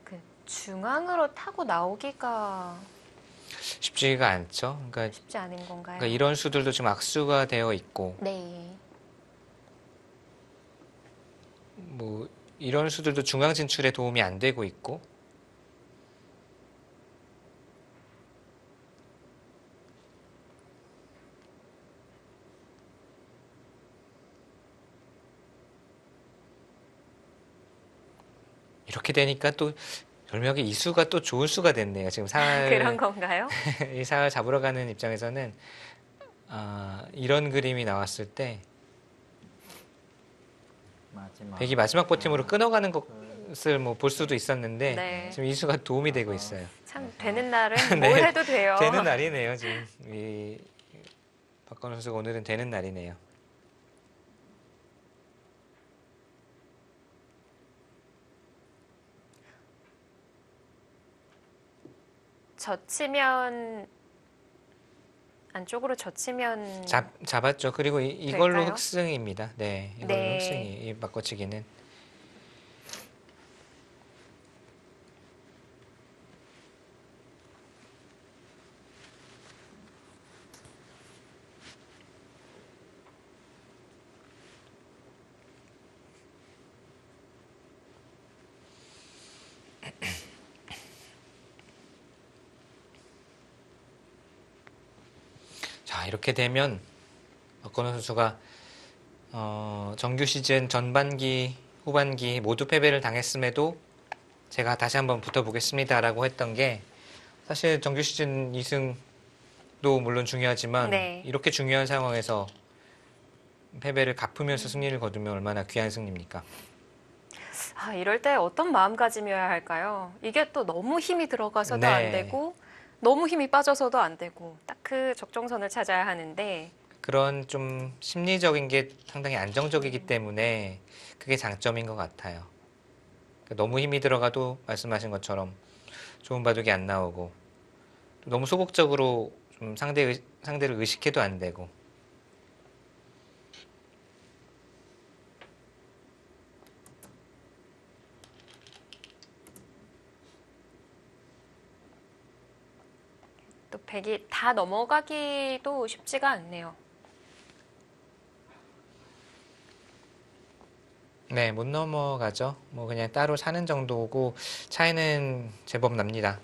그 중앙으로 타고 나오기가 쉽지가 않죠. 그러니까, 쉽지 않은 건가요? 이런 수들도 지금 악수가 되어 있고 네. 뭐 이런 수들도 중앙 진출에 도움이 안 되고 있고 이렇게 되니까 또 절묘하게 이 수가 또 좋은 수가 됐네요. 지금 그런 상을 건가요? 이 상을 잡으러 가는 입장에서는 이런 그림이 나왔을 때 마지막 백이 마지막 버팀으로 하나, 끊어가는 둘, 것을 뭐 볼 수도 있었는데 네. 지금 이 수가 도움이 되고 다섯, 있어요. 참 여섯, 되는 날은 네. 뭘 해도 돼요. 되는 날이네요. 지금 이 박건우 선수가 오늘은 되는 날이네요. 젖히면 안쪽으로 젖히면 잡았죠. 그리고 이걸로 될까요? 흑승입니다. 네, 이걸로 네. 흑승이 이 바꿔치기는. 자, 이렇게 되면 박건우 선수가 정규 시즌 전반기, 후반기 모두 패배를 당했음에도 제가 다시 한번 붙어보겠습니다라고 했던 게 사실 정규 시즌 2승도 물론 중요하지만 네. 이렇게 중요한 상황에서 패배를 갚으면서 승리를 거두면 얼마나 귀한 승리입니까? 이럴 때 어떤 마음가짐이어야 할까요? 이게 또 너무 힘이 들어가서도 네. 안 되고 너무 힘이 빠져서도 안 되고 딱 그 적정선을 찾아야 하는데 그런 좀 심리적인 게 상당히 안정적이기 때문에 그게 장점인 것 같아요. 그러니까 너무 힘이 들어가도 말씀하신 것처럼 좋은 바둑이 안 나오고 또 너무 소극적으로 좀 상대를 의식해도 안 되고 또 백이 다 넘어가기도 쉽지가 않네요. 네, 못 넘어가죠. 뭐 그냥 따로 사는 정도고 차이는 제법 납니다.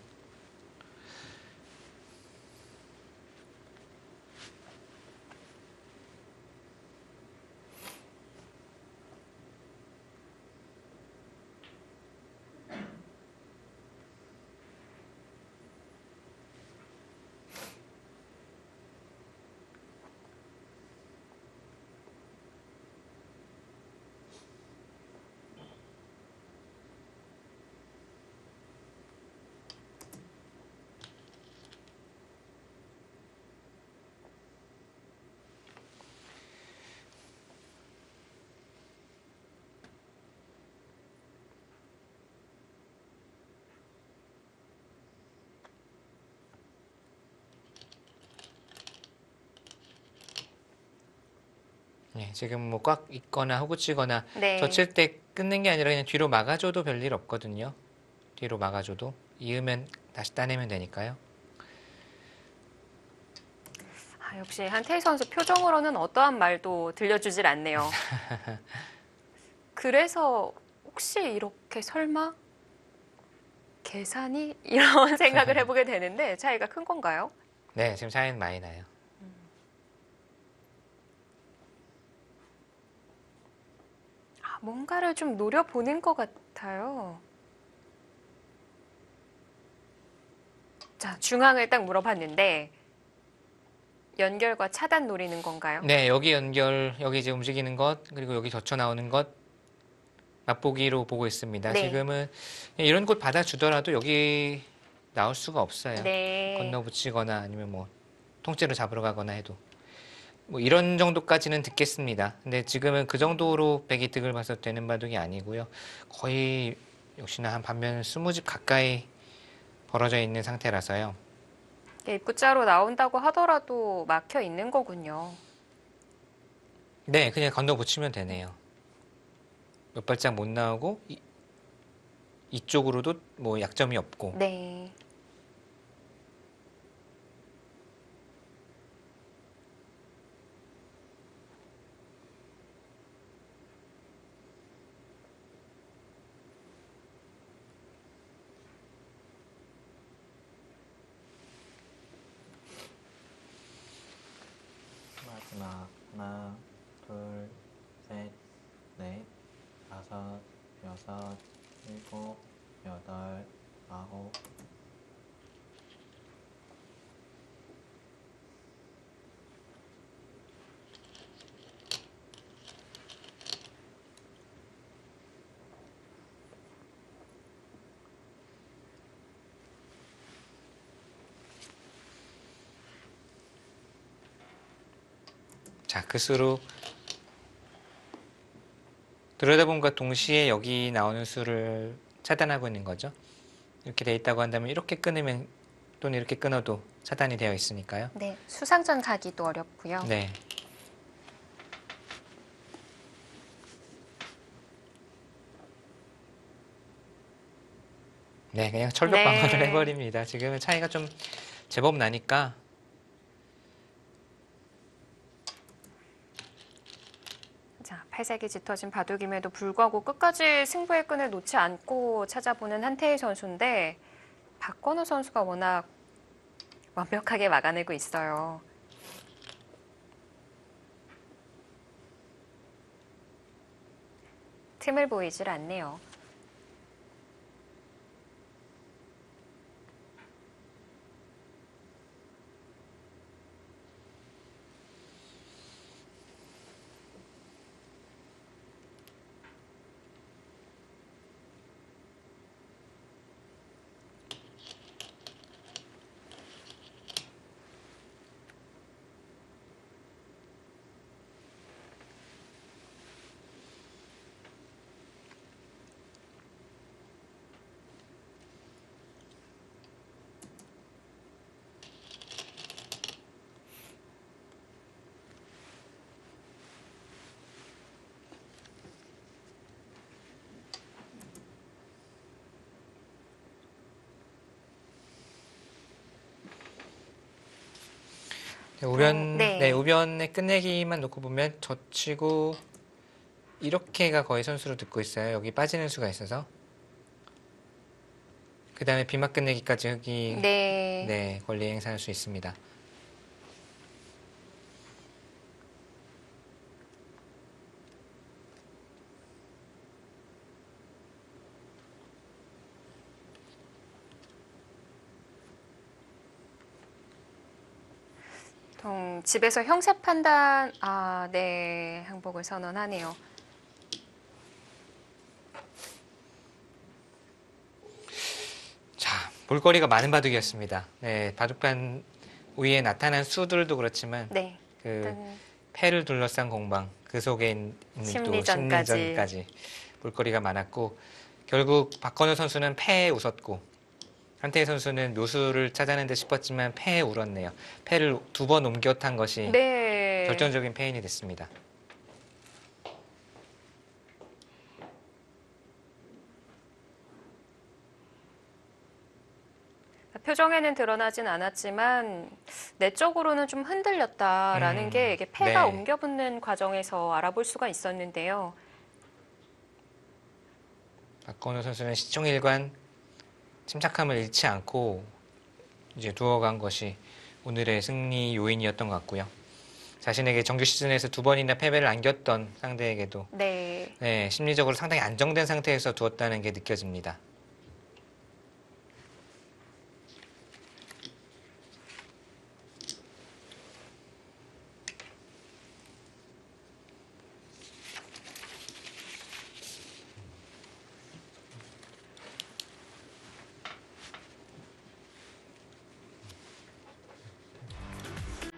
네, 지금 뭐 꽉 있거나 호구치거나 네. 젖힐 때 끊는 게 아니라 그냥 뒤로 막아줘도 별일 없거든요. 뒤로 막아줘도 이으면 다시 따내면 되니까요. 역시 한태희 선수 표정으로는 어떠한 말도 들려주질 않네요. 그래서 혹시 이렇게 설마 계산이 이런 생각을 해보게 되는데 차이가 큰 건가요? 네, 지금 차이는 많이 나요. 뭔가를 좀 노려보는 것 같아요. 자, 중앙을 딱 물어봤는데 연결과 차단 노리는 건가요? 네, 여기 연결, 여기 이제 움직이는 것, 그리고 여기 젖혀 나오는 것 맛보기로 보고 있습니다. 네. 지금은 이런 곳 받아주더라도 여기 나올 수가 없어요. 네. 건너붙이거나 아니면 뭐 통째로 잡으러 가거나 해도 뭐 이런 정도까지는 듣겠습니다. 근데 지금은 그 정도로 백이 득을 봐서 되는 바둑이 아니고요. 거의 역시나 한 반면 20집 가까이 벌어져 있는 상태라서요. 입구자로 나온다고 하더라도 막혀 있는 거군요. 네, 그냥 건너붙이면 되네요. 몇 발짝 못 나오고 이쪽으로도 뭐 약점이 없고 네. 마지막 하나, 둘, 셋, 넷, 다섯, 여섯, 일곱, 여덟, 아홉. 자, 그 수로 들여다본과 동시에 여기 나오는 수를 차단하고 있는 거죠. 이렇게 돼 있다고 한다면 이렇게 끊으면 또는 이렇게 끊어도 차단이 되어 있으니까요. 네, 수상전 가기도 어렵고요. 네. 네, 그냥 철벽 네. 방어를 해버립니다. 지금은 차이가 좀 제법 나니까. 자, 팔색이 짙어진 바둑임에도 불구하고 끝까지 승부의 끈을 놓지 않고 찾아보는 한태희 선수인데 박건우 선수가 워낙 완벽하게 막아내고 있어요. 틈을 보이질 않네요. 네. 우변의 끝내기만 놓고 보면 젖히고 이렇게가 거의 선수로 듣고 있어요. 여기 빠지는 수가 있어서. 그 다음에 비막 끝내기까지 여기 네. 권리 행사할 수 있습니다. 집에서 형세 판단, 네, 항복을 선언하네요. 자, 볼거리가 많은 바둑이었습니다. 네, 바둑판 위에 나타난 수들도 그렇지만 네. 그 일단 패를 둘러싼 공방, 그 속에 있는 또 심리전까지. 심리전까지 볼거리가 많았고 결국 박건우 선수는 패에 웃었고 한태희 선수는 묘수를 찾아낸 듯 싶었지만 패에 울었네요. 패를 두 번 옮겨 탄 것이 네. 결정적인 패인이 됐습니다. 표정에는 드러나진 않았지만 내적으로는 좀 흔들렸다라는 게 이게 패가 네. 옮겨붙는 과정에서 알아볼 수가 있었는데요. 박건우 선수는 시종일관 침착함을 잃지 않고 이제 두어간 것이 오늘의 승리 요인이었던 것 같고요. 자신에게 정규 시즌에서 두 번이나 패배를 안겼던 상대에게도 네. 심리적으로 상당히 안정된 상태에서 두었다는 게 느껴집니다.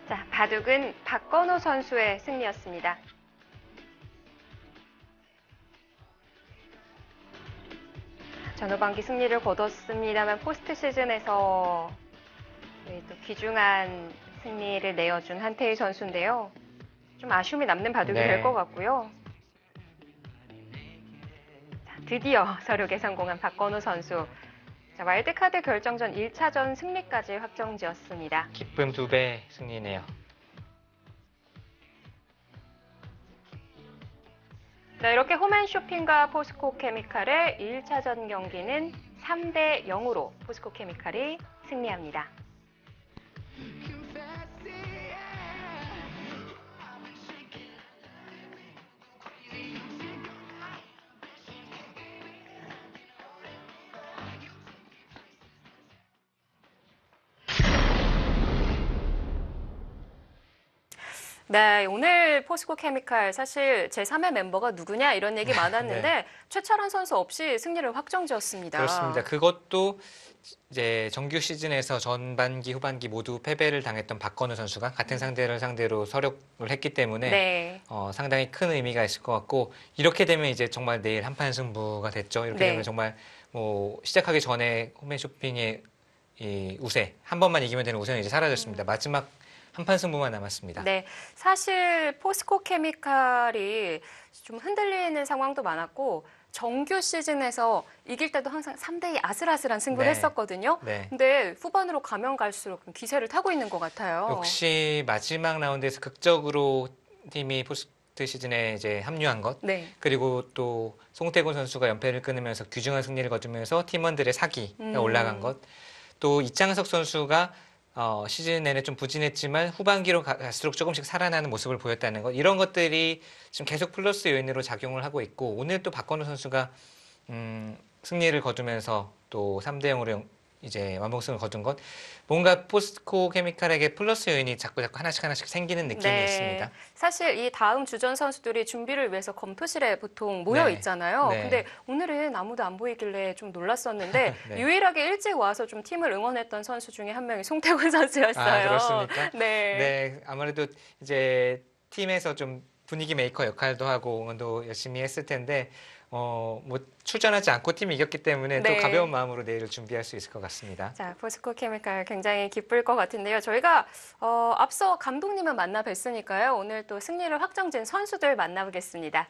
자, 바둑은 박건우 선수의 승리였습니다. 전후반기 승리를 거뒀습니다만 포스트 시즌에서 또 귀중한 승리를 내어준 한태희 선수인데요. 좀 아쉬움이 남는 바둑이 네. 될 것 같고요. 자, 드디어 서륙에 성공한 박건우 선수. 자, 와일드카드 결정전 1차전 승리까지 확정지었습니다. 기쁨 2배 승리네요. 자, 이렇게 홈앤쇼핑과 포스코 케미칼의 1차전 경기는 3대 0으로 포스코 케미칼이 승리합니다. 네, 오늘 포스코 케미칼 사실 제3의 멤버가 누구냐 이런 얘기 많았는데 네. 최철환 선수 없이 승리를 확정지었습니다. 그렇습니다. 그것도 이제 정규 시즌에서 전반기, 후반기 모두 패배를 당했던 박건우 선수가 같은 상대를 상대로 서력을 했기 때문에 네. 상당히 큰 의미가 있을 것 같고 이렇게 되면 이제 정말 내일 한판 승부가 됐죠. 이렇게 네. 되면 정말 뭐 시작하기 전에 홈앤쇼핑의 이 우세 한 번만 이기면 되는 우세는 이제 사라졌습니다. 마지막 한판 승부만 남았습니다. 네, 사실 포스코 케미칼이 좀 흔들리는 상황도 많았고 정규 시즌에서 이길 때도 항상 3대2 아슬아슬한 승부를 네. 했었거든요. 네. 근데 후반으로 가면 갈수록 기세를 타고 있는 것 같아요. 역시 마지막 라운드에서 극적으로 팀이 포스트 시즌에 이제 합류한 것 네. 그리고 또 송태곤 선수가 연패를 끊으면서 귀중한 승리를 거두면서 팀원들의 사기가 올라간 것 또 이창석 선수가 시즌 내내 좀 부진했지만 후반기로 갈수록 조금씩 살아나는 모습을 보였다는 것 이런 것들이 지금 계속 플러스 요인으로 작용을 하고 있고 오늘 또 박건우 선수가 승리를 거두면서 또 3대 0으로 이제 완봉승을 거둔 것 뭔가 포스코 케미칼에게 플러스 요인이 자꾸 하나씩 생기는 느낌이 네. 있습니다. 사실 이 다음 주전 선수들이 준비를 위해서 검토실에 보통 모여 네. 있잖아요. 네. 근데 오늘은 아무도 안 보이길래 좀 놀랐었는데 네. 유일하게 일찍 와서 좀 팀을 응원했던 선수 중에 한 명이 송태곤 선수였어요. 아, 그렇습니까? 네. 네, 아무래도 이제 팀에서 좀 분위기 메이커 역할도 하고 응원도 열심히 했을 텐데 뭐 출전하지 않고 팀이 이겼기 때문에 네. 또 가벼운 마음으로 내일을 준비할 수 있을 것 같습니다. 자, 포스코 케미칼 굉장히 기쁠 것 같은데요. 저희가 앞서 감독님은 만나 뵀으니까요. 오늘 또 승리를 확정진 선수들 만나보겠습니다.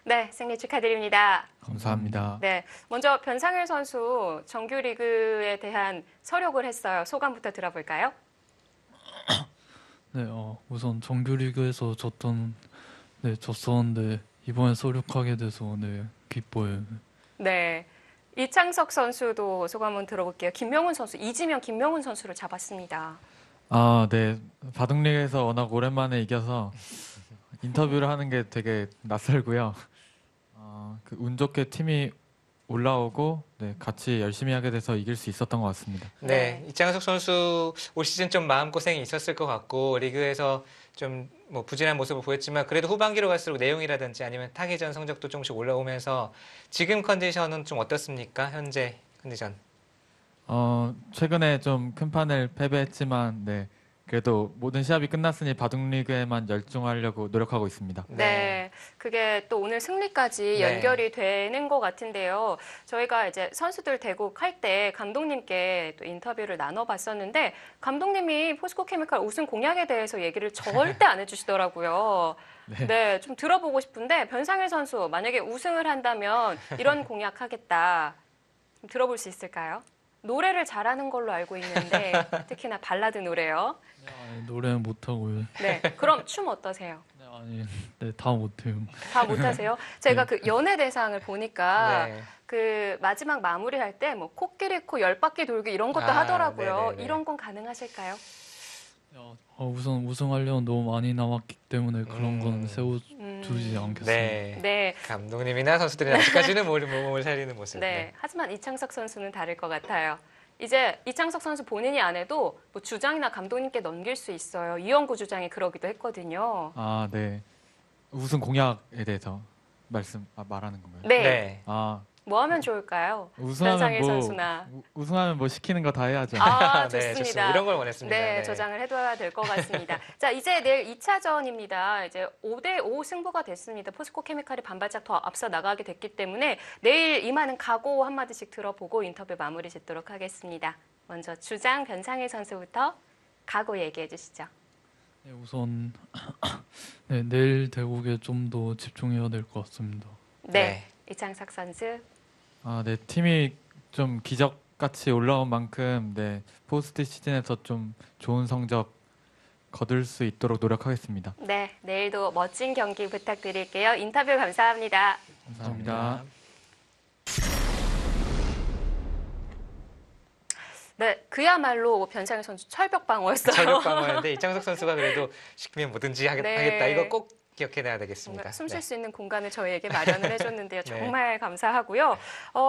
네, 승리 축하드립니다. 감사합니다. 네, 먼저 변상일 선수 정규리그에 대한 서력을 했어요. 소감부터 들어볼까요? 네, 우선 정규리그에서 졌었는데 이번에 서력하게 돼서 기뻐요. 네, 이창석 선수도 소감을 들어볼게요. 김명훈 선수, 이지명 김명훈 선수를 잡았습니다. 아, 네, 바둑리그에서 워낙 오랜만에 이겨서 인터뷰를 하는 게 되게 낯설고요. 운 좋게 팀이 올라오고 같이 열심히 하게 돼서 이길 수 있었던 것 같습니다. 네, 이창석 선수 올 시즌 좀 마음고생이 있었을 것 같고 리그에서 좀 뭐 부진한 모습을 보였지만 그래도 후반기로 갈수록 내용이라든지 아니면 타기전 성적도 조금씩 올라오면서 지금 컨디션은 좀 어떻습니까? 현재 컨디션. 최근에 좀 큰 판을 패배했지만 그래도 모든 시합이 끝났으니 바둑리그에만 열중하려고 노력하고 있습니다. 네, 그게 또 오늘 승리까지 네. 연결이 되는 것 같은데요. 저희가 이제 선수들 대국할 때 감독님께 또 인터뷰를 나눠봤었는데 감독님이 포스코 케미칼 우승 공약에 대해서 얘기를 절대 안 해주시더라고요. 네. 네, 좀 들어보고 싶은데 변상일 선수 만약에 우승을 한다면 이런 공약하겠다. 좀 들어볼 수 있을까요? 노래를 잘하는 걸로 알고 있는데 특히나 발라드 노래요. 아니, 노래는 못하고요. 네, 그럼 춤 어떠세요? 다 못해요. 다 못하세요? 제가 그 연예대상을 보니까 네. 그 마지막 마무리할 때 뭐 코끼리 코 10바퀴 돌기 이런 것도 아, 하더라고요. 네네네. 이런 건 가능하실까요? 우선 우승하려면 너무 많이 남았기 때문에 그런 건 세워주지 않겠습니다. 네. 네. 감독님이나 선수들은 아직까지는 몸을 살리는 모습. 네. 하지만 이창석 선수는 다를 것 같아요. 이제 이창석 선수 본인이 안 해도 뭐 주장이나 감독님께 넘길 수 있어요. 이영구 주장이 그러기도 했거든요. 아, 네. 우승 공약에 대해서 말하는 건가요? 네. 네. 뭐 하면 좋을까요? 우승하면 변상일 선수나. 우승하면 시키는 거 다 해야죠. 아, 네, 좋습니다. 이런 걸 원했습니다. 네, 저장을 해둬야 될 것 같습니다. 자, 이제 내일 2차전입니다. 이제 5대5 승부가 됐습니다. 포스코 케미칼이 반발짝 더 앞서 나가게 됐기 때문에 내일 임하는 각오 한마디씩 들어보고 인터뷰 마무리 짓도록 하겠습니다. 먼저 주장 변상일 선수부터 각오 얘기해 주시죠. 네, 우선 내일 대국에 좀 더 집중해야 될 것 같습니다. 네, 이창석 선수. 네, 팀이 좀 기적같이 올라온 만큼 포스트 시즌에서 좀 좋은 성적 거둘 수 있도록 노력하겠습니다. 네, 내일도 멋진 경기 부탁드릴게요. 인터뷰 감사합니다. 감사합니다. 네, 그야말로 변상일 선수 철벽 방어였어요. 전력 방어였는데 이창석 선수가 그래도 시키면 뭐든지 네. 하겠다. 이거 꼭 기억해놔야 되겠습니다. 숨 쉴 네. 수 있는 공간을 저희에게 마련을 해줬는데요. 정말 감사하고요.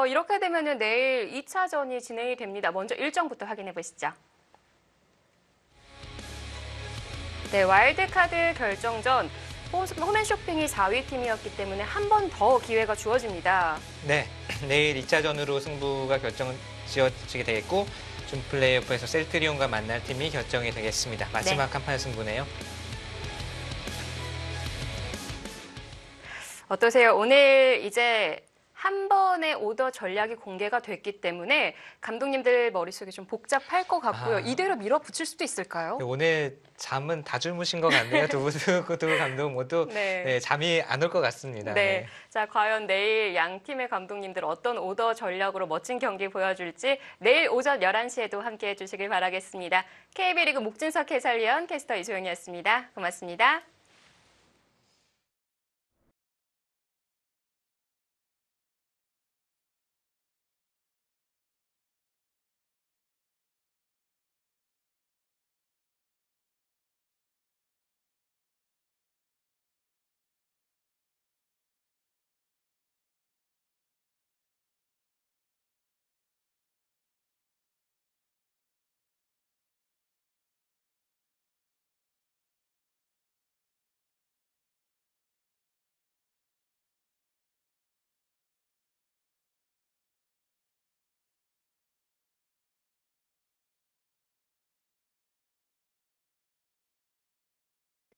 이렇게 되면 내일 2차전이 진행이 됩니다. 먼저 일정부터 확인해 보시죠. 네, 와일드카드 결정전. 홈앤쇼핑이 4위 팀이었기 때문에 한 번 더 기회가 주어집니다. 네, 내일 2차전으로 승부가 지어지게 되겠고 준 플레이오프에서 셀트리온과 만날 팀이 결정이 되겠습니다. 마지막 한판 승부네요. 어떠세요? 오늘 이제 한 번의 오더 전략이 공개가 됐기 때문에 감독님들 머릿속이 좀 복잡할 것 같고요. 이대로 밀어붙일 수도 있을까요? 오늘 잠은 다 주무신 것 같네요. 두 감독 모두 네, 잠이 안 올 것 같습니다. 네. 자, 과연 내일 양 팀의 감독님들 어떤 오더 전략으로 멋진 경기 보여줄지 내일 오전 11시에도 함께해 주시길 바라겠습니다. KB리그 목진석 해설위원, 캐스터 이소영이었습니다. 고맙습니다.